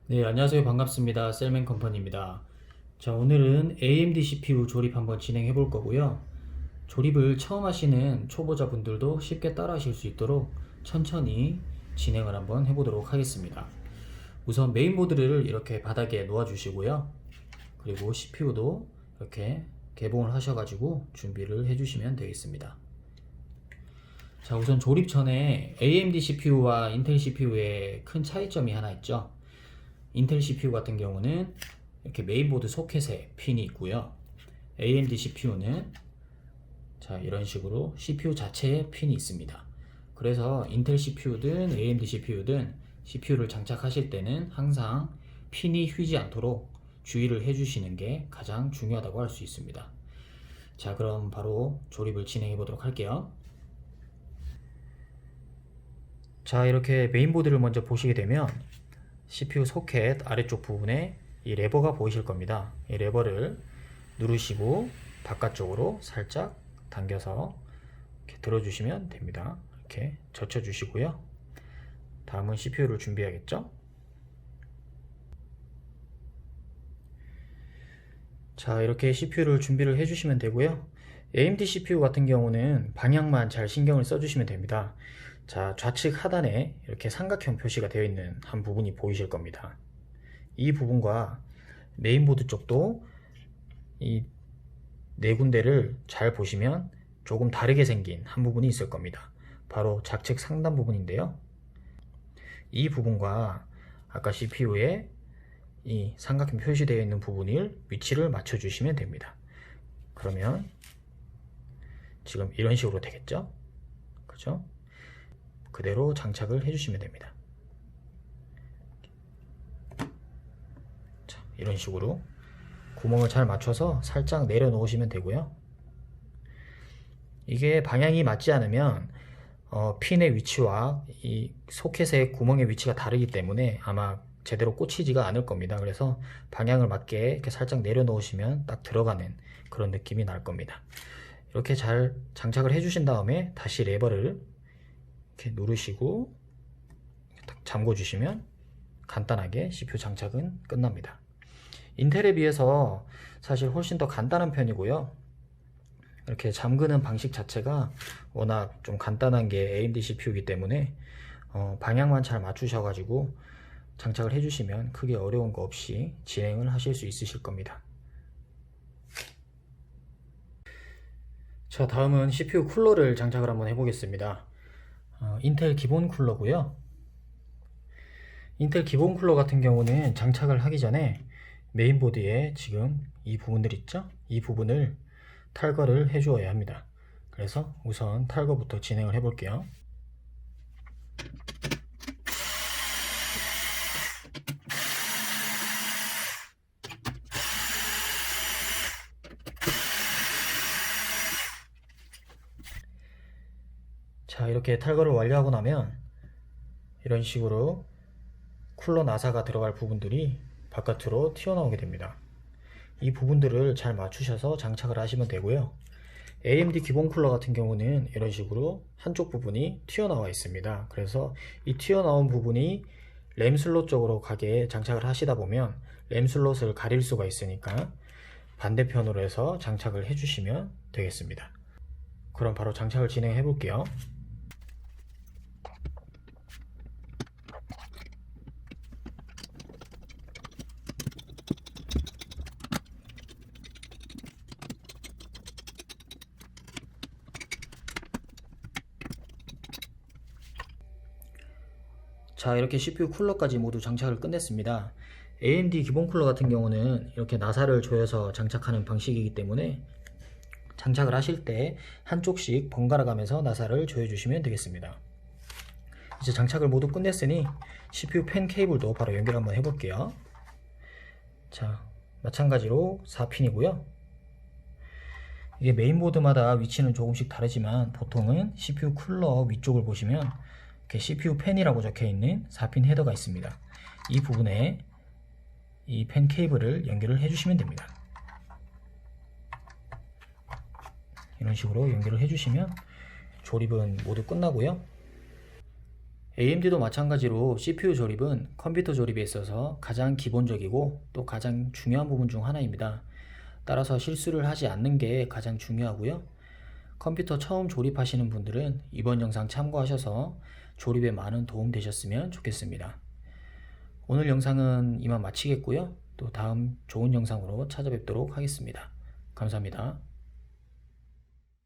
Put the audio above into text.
네, 안녕하세요. 반갑습니다. 셀맨 컴퍼니입니다. 자, 오늘은 AMD CPU 조립 한번 진행해 볼 거고요. 조립을 처음 하시는 초보자분들도 쉽게 따라 하실 수 있도록 천천히 진행을 한번 해보도록 하겠습니다. 우선 메인보드를 이렇게 바닥에 놓아 주시고요. 그리고 CPU도 이렇게 개봉을 하셔가지고 준비를 해주시면 되겠습니다. 자, 우선 조립 전에 AMD CPU와 인텔 CPU의 큰 차이점이 하나 있죠. 인텔 CPU 같은 경우는 이렇게 메인보드 소켓에 핀이 있고요. AMD CPU는 자, 이런 식으로 CPU 자체에 핀이 있습니다. 그래서 인텔 CPU든 AMD CPU든 CPU를 장착하실 때는 항상 핀이 휘지 않도록 주의를 해주시는 게 가장 중요하다고 할 수 있습니다. 자, 그럼 바로 조립을 진행해 보도록 할게요. 자, 이렇게 메인보드를 먼저 보시게 되면 CPU 소켓 아래쪽 부분에 이 레버가 보이실 겁니다. 이 레버를 누르시고 바깥쪽으로 살짝 당겨서 이렇게 들어주시면 됩니다. 이렇게 젖혀주시고요. 다음은 CPU를 준비해야겠죠? 자, 이렇게 CPU를 준비를 해주시면 되고요. AMD CPU 같은 경우는 방향만 잘 신경을 써주시면 됩니다. 자, 좌측 하단에 이렇게 삼각형 표시가 되어 있는 한 부분이 보이실 겁니다. 이 부분과 메인보드 쪽도 이 네 군데를 잘 보시면 조금 다르게 생긴 한 부분이 있을 겁니다. 바로 좌측 상단 부분인데요. 이 부분과 아까 CPU에 이 삼각형 표시되어 있는 부분을 위치를 맞춰 주시면 됩니다. 그러면 지금 이런 식으로 되겠죠? 그죠? 그대로 장착을 해주시면 됩니다. 자, 이런 식으로 구멍을 잘 맞춰서 살짝 내려 놓으시면 되고요. 이게 방향이 맞지 않으면 핀의 위치와 이 소켓의 구멍의 위치가 다르기 때문에 아마 제대로 꽂히지가 않을 겁니다. 그래서 방향을 맞게 이렇게 살짝 내려 놓으시면 딱 들어가는 그런 느낌이 날 겁니다. 이렇게 잘 장착을 해주신 다음에 다시 레버를 이렇게 누르시고 딱 잠궈 주시면 간단하게 CPU 장착은 끝납니다. 인텔에 비해서 사실 훨씬 더 간단한 편이고요. 이렇게 잠그는 방식 자체가 워낙 좀 간단한 게 AMD CPU이기 때문에 방향만 잘 맞추셔가지고 장착을 해주시면 크게 어려운 거 없이 진행을 하실 수 있으실 겁니다. 자, 다음은 CPU 쿨러를 장착을 한번 해보겠습니다. 인텔 기본 쿨러고요. 인텔 기본 쿨러 같은 경우는 장착을 하기 전에 메인보드에 지금 이 부분들 있죠? 이 부분을 탈거를 해 주어야 합니다. 그래서 우선 탈거부터 진행을 해 볼게요. 자, 이렇게 탈거를 완료하고 나면 이런 식으로 쿨러 나사가 들어갈 부분들이 바깥으로 튀어나오게 됩니다. 이 부분들을 잘 맞추셔서 장착을 하시면 되고요. AMD 기본 쿨러 같은 경우는 이런 식으로 한쪽 부분이 튀어나와 있습니다. 그래서 이 튀어나온 부분이 램 슬롯 쪽으로 가게 장착을 하시다 보면 램 슬롯을 가릴 수가 있으니까 반대편으로 해서 장착을 해주시면 되겠습니다. 그럼 바로 장착을 진행해 볼게요. 자, 이렇게 CPU 쿨러까지 모두 장착을 끝냈습니다. AMD 기본 쿨러 같은 경우는 이렇게 나사를 조여서 장착하는 방식이기 때문에 장착을 하실 때 한쪽씩 번갈아 가면서 나사를 조여주시면 되겠습니다. 이제 장착을 모두 끝냈으니 CPU 펜 케이블도 바로 연결 한번 해볼게요. 자, 마찬가지로 4핀이고요. 이게 메인보드마다 위치는 조금씩 다르지만 보통은 CPU 쿨러 위쪽을 보시면 이렇게 CPU 펜이라고 적혀있는 4핀 헤더가 있습니다. 이 부분에 이 펜 케이블을 연결을 해주시면 됩니다. 이런 식으로 연결을 해주시면 조립은 모두 끝나고요. AMD도 마찬가지로 CPU 조립은 컴퓨터 조립에 있어서 가장 기본적이고 또 가장 중요한 부분 중 하나입니다. 따라서 실수를 하지 않는 게 가장 중요하고요. 컴퓨터 처음 조립하시는 분들은 이번 영상 참고하셔서 조립에 많은 도움 되셨으면 좋겠습니다. 오늘 영상은 이만 마치겠고요. 또 다음 좋은 영상으로 찾아뵙도록 하겠습니다. 감사합니다.